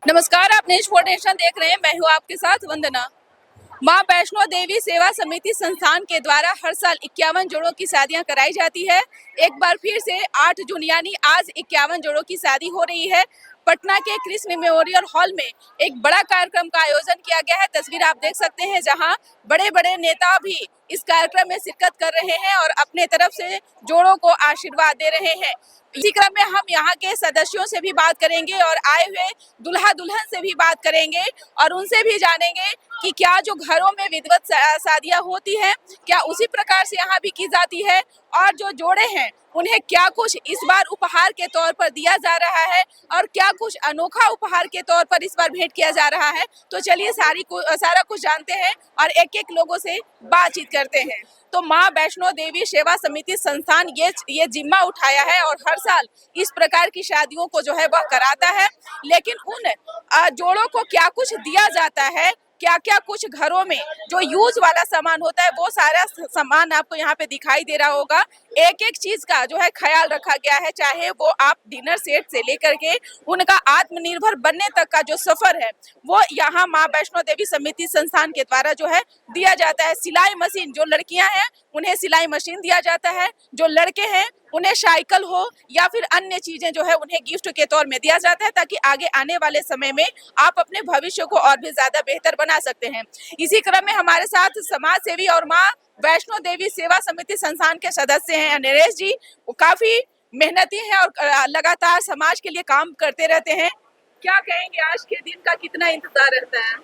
नमस्कार, आप नेश नेशन देख रहे हैं। मैं हूँ आपके साथ वंदना। मां वैष्णो देवी सेवा समिति संस्थान के द्वारा हर साल 51 जोड़ों की शादियां कराई जाती है। एक बार फिर से 8 जून यानी आज 51 जोड़ों की शादी हो रही है। पटना के कृष्ण मेमोरियल हॉल में एक बड़ा कार्यक्रम का आयोजन किया गया है। तस्वीर आप देख सकते हैं, जहां बड़े बड़े नेता भी इस कार्यक्रम में शिरकत कर रहे हैं और अपने तरफ से जोड़ों को आशीर्वाद दे रहे हैं। इसी क्रम में हम यहाँ के सदस्यों से भी बात करेंगे और आए हुए दुल्हा दुल्हन से भी बात करेंगे और उनसे भी जानेंगे कि क्या जो घरों में विधिवत शादियां होती हैं, क्या उसी प्रकार से यहाँ भी की जाती है, और जो जोड़े हैं उन्हें क्या कुछ इस बार उपहार के तौर पर दिया जा रहा है और क्या कुछ अनोखा उपहार के तौर पर इस बार भेंट किया जा रहा है। तो चलिए सारा कुछ जानते हैं और एक एक लोगों से बातचीत करते हैं। तो मां वैष्णो देवी सेवा समिति संस्थान ये जिम्मा उठाया है और हर साल इस प्रकार की शादियों को जो है वह कराता है। लेकिन उन जोड़ों को क्या कुछ दिया जाता है, क्या क्या कुछ घरों में जो यूज वाला सामान होता है, वो सारा सामान आपको यहाँ पे दिखाई दे रहा होगा। एक एक चीज का जो है ख्याल रखा गया है, चाहे वो आप डिनर सेट से लेकर के उनका आत्मनिर्भर बनने तक का जो सफर है वो यहाँ मां वैष्णो देवी समिति संस्थान के द्वारा जो है दिया जाता है। सिलाई मशीन, जो लड़कियां हैं उन्हें सिलाई मशीन दिया जाता है, जो लड़के हैं उन्हें साइकिल हो या फिर अन्य चीजें जो है उन्हें गिफ्ट के तौर में दिया जाता है, ताकि आगे आने वाले समय में आप अपने भविष्य को और भी ज्यादा बेहतर बना सकते हैं। इसी क्रम में हमारे साथ समाज सेवी और मां वैष्णो देवी सेवा समिति संस्थान के सदस्य हैं नरेश जी। वो काफी मेहनती हैं और लगातार समाज के लिए काम करते रहते हैं। क्या कहेंगे, आज के दिन का कितना इंतजार रहता है?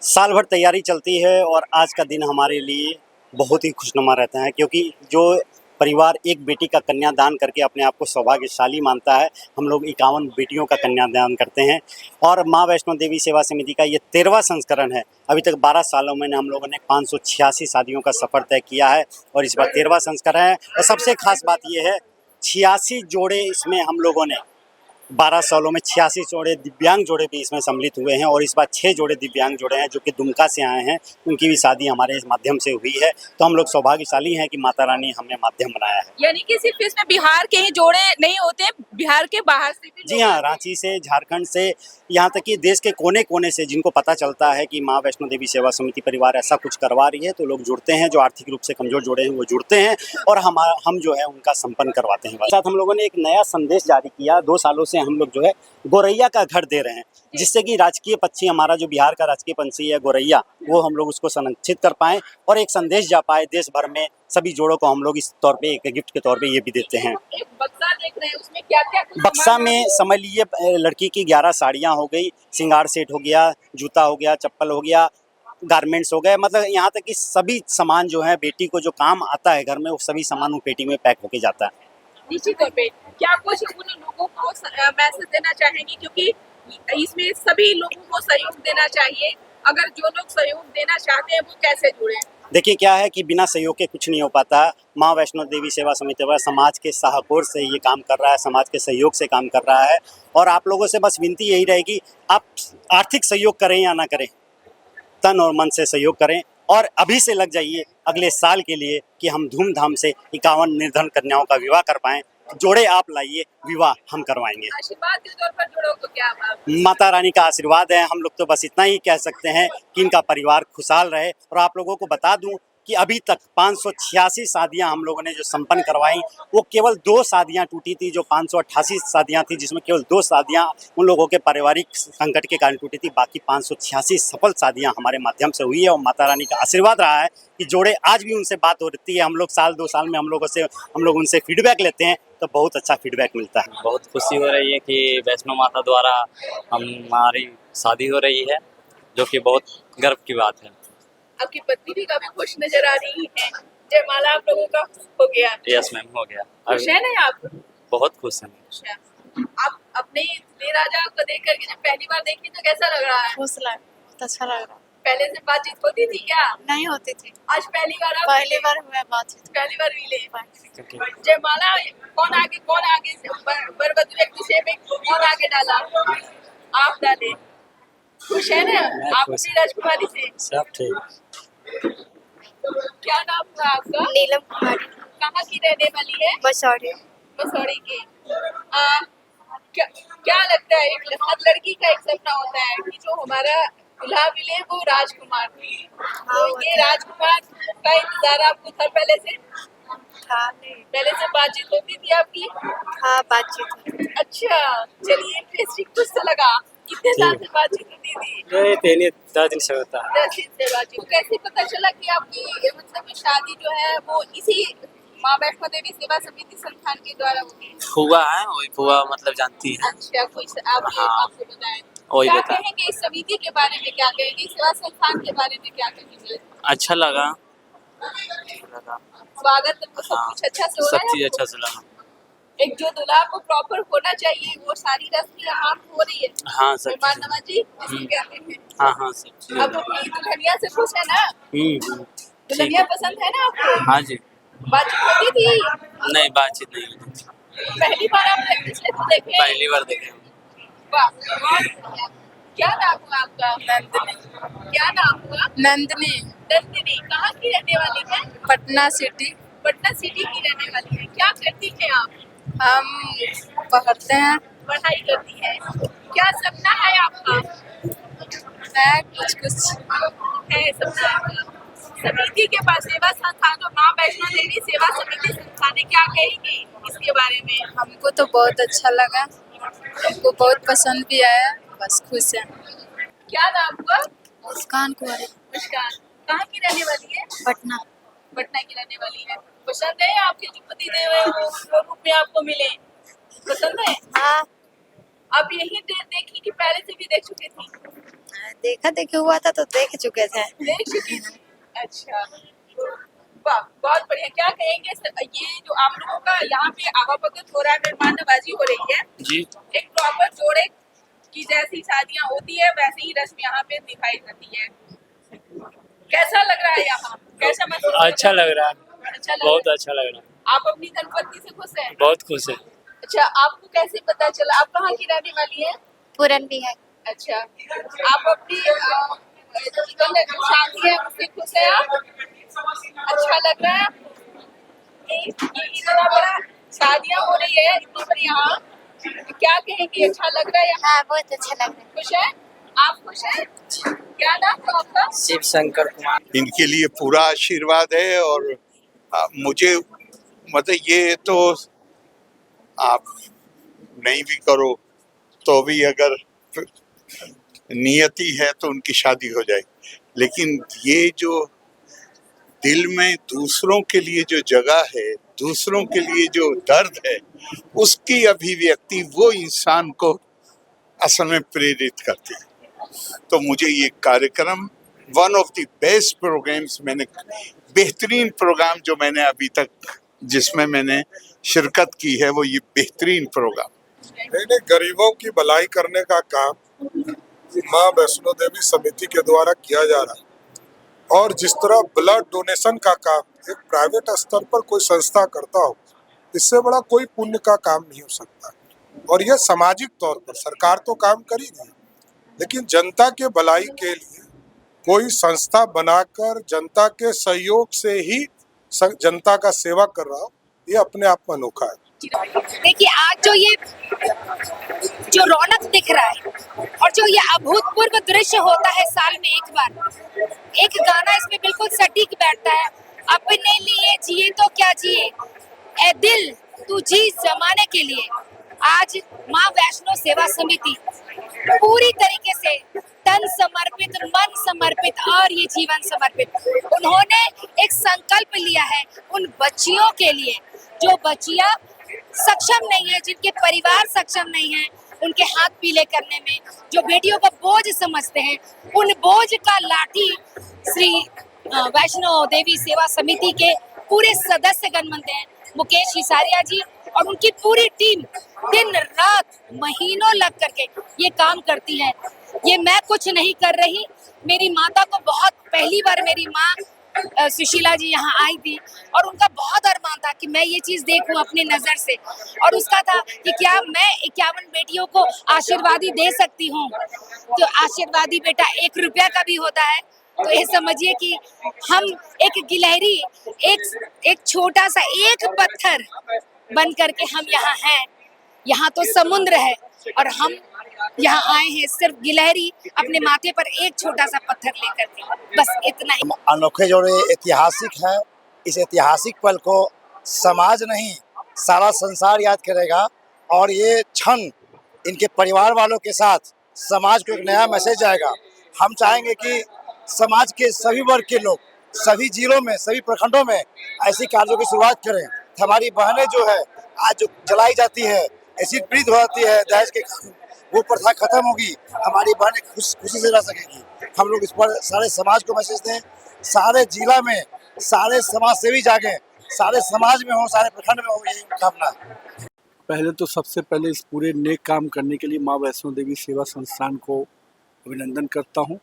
साल भर तैयारी चलती है और आज का दिन हमारे लिए बहुत ही खुशनुमा रहता है, क्योंकि जो परिवार एक बेटी का कन्यादान करके अपने आप को सौभाग्यशाली मानता है, हम लोग 51 बेटियों का कन्यादान करते हैं। और मां वैष्णो देवी सेवा समिति का ये 13वां संस्करण है। अभी तक 12 सालों में हम लोगों ने 586 शादियों का सफ़र तय किया है और इस बार 13वां संस्करण है। और सबसे खास बात ये है, 86 जोड़े इसमें हम लोगों ने 12 सालों में 86 जोड़े दिव्यांग जोड़े भी इसमें सम्मिलित हुए हैं। और इस बार 6 जोड़े दिव्यांग जोड़े हैं जो कि दुमका से आए हैं, उनकी भी शादी हमारे इस माध्यम से हुई है। तो हम लोग सौभाग्यशाली हैं कि माता रानी हमें माध्यम बनाया है। यानी कि सिर्फ इसमें बिहार के ही जोड़े नहीं होते, बिहार के बाहर से भी जी हाँ, रांची से, झारखंड से, यहाँ तक कि देश के कोने कोने से जिनको पता चलता है कि माँ वैष्णो देवी सेवा समिति परिवार ऐसा कुछ करवा रही है, तो लोग जुड़ते हैं। जो आर्थिक रूप से कमजोर जोड़े हैं वो जुड़ते हैं और हम जो है उनका संपन्न करवाते हैं। साथ हम लोगों ने एक नया संदेश जारी किया। 2 सालों से हम लोग जो है गोरैया का घर दे रहे हैं, जिससे कि राजकीय पक्षी, हमारा जो बिहार का राजकीय पंछी है गोरैया, वो हम लोग उसको संरक्षित कर पाएँ और एक संदेश जा पाए देश भर में। सभी जोड़ों को हम लोग इस तौर पे एक गिफ्ट के तौर पे ये भी देते हैं। एक बक्सा देख रहे हैं, उसमें क्या क्या बक्सा में समझ लीजिए लड़की की 11 साड़ियाँ हो गई, श्रृंगार सेट हो गया, जूता हो गया, चप्पल हो गया, गारमेंट्स हो गए, मतलब यहाँ तक कि सभी सामान जो है बेटी को जो काम आता है घर में, वो सभी सामान वो पेटी में पैक होके जाता है। निश्चित तौर पे क्या कुछ उन लोगों को मैसेज देना चाहेंगे, क्योंकि इसमें सभी लोगों को सहयोग देना चाहिए। अगर जो लोग सहयोग देना चाहते हैं वो कैसे जुड़े? देखिए क्या है कि बिना सहयोग के कुछ नहीं हो पाता। माँ वैष्णो देवी सेवा समिति वह समाज के सहयोग से ये काम कर रहा है, समाज के सहयोग से काम कर रहा है। और आप लोगों से बस विनती यही रहेगी, आप आर्थिक सहयोग करें या ना करें, तन और मन से सहयोग करें और अभी से लग जाइए अगले साल के लिए कि हम धूमधाम से 51 निर्धन कन्याओं का विवाह कर पाएं। जोड़े आप लाइए, विवाह हम करवाएंगे। आशीर्वाद के तौर पर जोड़ों को क्या माता रानी का आशीर्वाद है। हम लोग तो बस इतना ही कह सकते हैं कि इनका परिवार खुशहाल रहे। और आप लोगों को बता दूं कि अभी तक 586 शादियां हम लोगों ने जो संपन्न करवाई, वो केवल 2 शादियां टूटी थी। जो 588 शादियां थी, जिसमें केवल 2 शादियां उन लोगों के पारिवारिक संकट के कारण टूटी थी। बाकी 586 सफल शादियां हमारे माध्यम से हुई है। और माता रानी का आशीर्वाद रहा है कि जोड़े आज भी उनसे बात होती है। हम लोग साल 2 साल में हम लोग उनसे फीडबैक लेते हैं, तो बहुत अच्छा फीडबैक मिलता है। बहुत खुशी हो रही है कि वैष्णो माता द्वारा हमारी शादी हो रही है, जो कि बहुत गर्व की बात है। आपकी पत्नी भी काफी खुश नजर आ रही है। जयमाला आप लोगों का हो गया? यस मैम, हो गया। खुश है ना आप? बहुत खुश हैं। आप अपने दूल्हे राजा को देख करके जब पहली बार देखी तो कैसा लग रहा है? खुश लग, बहुत अच्छा लग रहा है। पहले से बातचीत होती थी क्या? नहीं होती थी, आज पहली बार आप पहली बार हुआ बातचीत। पहली बार मिले। जयमाला कौन आगे वरवधु एक दूसरे में कौन आगे डाला? आप डाले। खुश है ना आप अपनी राजकुमारी से? सब ठीक। क्या नाम था आपका? नीलम कुमारी, कहाँ की रहने वाली है? मसौरी। मसौरी की। क्या क्या लगता है, हर लड़की का एक सपना होता है कि जो हमारा दुल्हा मिले वो राजकुमार मिले। तो ये राजकुमार का इंतजार आपको था पहले से? हाँ नहीं। पहले से बातचीत होती थी आपकी? हाँ बातचीत। अच्छा, चलिए इंटरेस्टिंग कुछ तो लगा। कितने साल से बातचीत होती थी? ये 10 दिन से होता है। 10 दिन से बातचीत। कैसे पता चला कि आपकी मतलब शादी जो है वो इसी माँ वैष्णो देवी सेवा समिति संस्थान के द्वारा होगी? फुआ है, वही फुआ मतलब जानती है। अच्छा, कोई आपने हाँ। आपको बताया? वही क्या बता। कहेंगे इस समिति के बारे में, क्या कहेंगे सेवा संस्थान के बारे में, क्या कहेंगे? अच्छा लगा। स्वागत सब हाँ, कुछ अच्छा से हो सब रहा चीज है? अच्छा से लगा। एक जो दुल्हा को प्रॉपर होना चाहिए वो सारी रस्म यहाँ हो रही है। हाँ सब मेहमान चीज। नवाजी इसको कहते हैं। हाँ हाँ सब चीज। अब अपनी दुल्हनिया से खुश है ना? ठीक दुल्हनिया है। पसंद है ना आपको? हाँ जी। बातचीत होती थी? नहीं बातचीत नहीं होती। पहली बार आप पिछले को देखे? पहली बार देखे। वाह, बहुत बढ़िया। क्या नाम हुआ आपका? नंदिनी। क्या नाम हुआ? नंदनी। नंदिनी कहाँ की रहने वाली है? पटना सिटी। पटना सिटी की रहने वाली है। क्या करती हैं आप? हम पढ़ते हैं। पढ़ाई करती है। क्या सपना है आपका? मैं कुछ है सपना आपका? समिति के पास सेवा संस्थान जो माँ वैष्णो देवी सेवा समिति संस्थान है, क्या कहेंगे इसके बारे में? हमको तो बहुत अच्छा लगा, हमको बहुत पसंद भी आया, बस खुश है। क्या नाम हुआ? मुस्कान कुमारी। मुस्कान कहाँ की रहने वाली है? पटना। पटना की रहने वाली है। पसंद है आपके जो पति देव है वो रूप में आपको मिले? पसंद है? हाँ आप यही देखी कि पहले से भी देख चुके थी? देखा देखी हुआ था तो देख चुके थे। देख चुकी थी। अच्छा, वाह बहुत बढ़िया। क्या कहेंगे ये जो आप लोगों का यहाँ पे आवाभगत हो रहा है, मेहमान नवाजी हो रही है जी। एक प्रॉपर जोड़े की जैसी शादियाँ होती है वैसे ही रस्म यहाँ पे दिखाई जाती है। कैसा लग रहा है यहाँ? कैसा महसूस? अच्छा लग रहा है। अच्छा लग बहुत रहा अच्छा लग रहा है। है। आप अपनी धनपत्नी से खुश हैं? बहुत खुश है। अच्छा, आपको कैसे पता चला? आप कहाँ की रहने वाली है? पूरन भी है। अच्छा, आप अपनी जीवन में जो शादी है उससे खुश है आप? अच्छा लग रहा है आपको? ये इतना बड़ा शादियाँ हो रही है इतनी बड़ी यहाँ, क्या कहेंगे? अच्छा लग रहा है यहाँ? हाँ बहुत अच्छा लग रहा खुश है? आप खुश हैं? क्या नाम है आपका? शिव शंकर कुमार। इनके लिए पूरा आशीर्वाद है और मुझे मतलब ये तो आप नहीं भी करो तो भी अगर नियति है तो उनकी शादी हो जाएगी, लेकिन ये जो दिल में दूसरों के लिए जो जगह है, दूसरों के लिए जो दर्द है, उसकी अभिव्यक्ति वो इंसान को असल में प्रेरित करती है। तो मुझे ये कार्यक्रम one of the best programs, मैंने बेहतरीन प्रोग्राम जो मैंने अभी तक जिसमें मैंने शिरकत की है वो ये बेहतरीन प्रोग्राम। नहीं, गरीबों की भलाई करने का काम माँ वैष्णो देवी समिति के द्वारा किया जा रहा है। और जिस तरह ब्लड डोनेशन का काम एक प्राइवेट स्तर पर कोई संस्था करता हो, इससे बड़ा कोई पुण्य का काम नहीं हो सकता। और यह सामाजिक तौर पर सरकार तो काम कर ही रही है, लेकिन जनता के भलाई के लिए कोई संस्था बनाकर जनता के सहयोग से ही जनता का सेवा कर रहा हो, ये अपने आप में अनोखा है। देखिए आज जो रौनक दिख रहा है और जो ये अभूतपूर्व दृश्य होता है साल में एक बार, एक गाना इसमें बिल्कुल सटीक बैठता है। अपने लिए जिए तो क्या जिए, ए दिल तू जी जमाने के लिए। आज माँ वैष्णो सेवा समिति पूरी तरीके से तन समर्पित, मन समर्पित और ये जीवन समर्पित, उन्होंने एक संकल्प लिया है उन बच्चियों के लिए जो बच्चियां सक्षम नहीं है, जिनके परिवार सक्षम नहीं है, उनके हाथ पीले करने में, जो बेटियों को बोझ समझते हैं, उन बोझ का लाठी श्री वैष्णो देवी सेवा समिति के पूरे सदस्यगण बनते हैं। मुकेश हिसारिया जी और उनकी पूरी टीम दिन रात महीनों लग करके ये काम करती है। ये मैं कुछ नहीं कर रही, मेरी माता को बहुत पहली बार मेरी माँ सुशीला जी यहाँ आई थी और उनका बहुत अरमान था कि मैं ये चीज देखूं अपनी नजर से, और उसका था कि क्या मैं 51 बेटियों को आशीर्वादी दे सकती हूँ। तो आशीर्वादी बेटा 1 रुपया का भी होता है। तो ये समझिए कि हम एक गिलहरी, एक छोटा सा एक पत्थर बन करके हम यहाँ हैं। यहाँ तो समुद्र है, और हम यहाँ आए हैं सिर्फ गिलहरी अपने माथे पर एक छोटा सा पत्थर लेकर के, बस इतना ही। अनोखे जोड़े ऐतिहासिक है। इस ऐतिहासिक पल को समाज नहीं सारा संसार याद करेगा और ये क्षण इनके परिवार वालों के साथ समाज को एक नया मैसेज जाएगा। हम चाहेंगे कि समाज के सभी वर्ग के लोग सभी जिलों में सभी प्रखंडों में ऐसी कार्यों की शुरुआत करें। हमारी बहनें जो है आज जो जलाई जाती है, एसिड पीड़ित हो जाती है दहेज के कारण, वो प्रथा खत्म होगी, हमारी बहनें खुशी से रह सकेगी। हम लोग इस पर सारे समाज को मैसेज दें, सारे जिला में सारे समाज सेवी जागें, सारे समाज में हो, सारे प्रखंड में हो, यही कामना है। पहले तो सबसे पहले इस पूरे नेक काम करने के लिए माँ वैष्णो देवी सेवा संस्थान को अभिनंदन करता हूँ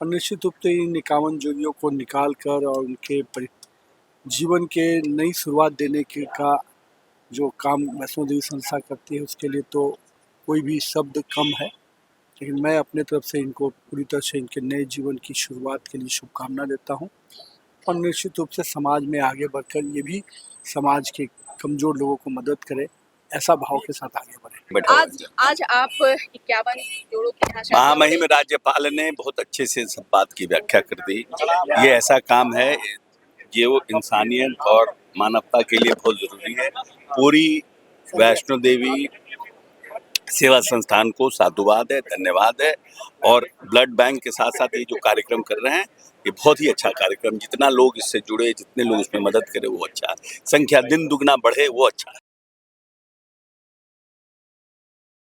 और निश्चित रूप से इन 51 जोड़ियों को निकाल कर और उनके जीवन के नई शुरुआत देने के का जो काम वैष्णो देवी संस्था करती है उसके लिए तो कोई भी शब्द कम है, लेकिन मैं अपने तरफ से इनको पूरी तरह से इनके नए जीवन की शुरुआत के लिए शुभकामना देता हूँ और निश्चित रूप से समाज में आगे बढ़कर ये भी समाज के कमज़ोर लोगों को मदद करे, ऐसा भाव के साथ आगे बढ़े। आज आप 51 जोड़ों की यहाँ शामिल हुए। महामहिम राज्यपाल ने बहुत अच्छे से सब बात की व्याख्या कर दी। ये ऐसा काम है ये वो इंसानियत और मानवता के लिए बहुत जरूरी है। पूरी वैष्णो देवी सेवा संस्थान को साधुवाद है, धन्यवाद है। और ब्लड बैंक के साथ साथ ये जो कार्यक्रम कर रहे हैं ये बहुत ही अच्छा कार्यक्रम, जितना लोग इससे जुड़े, जितने लोग इसमें मदद करें वो अच्छा है, संख्या दिन दुगना बढ़े वो अच्छा है।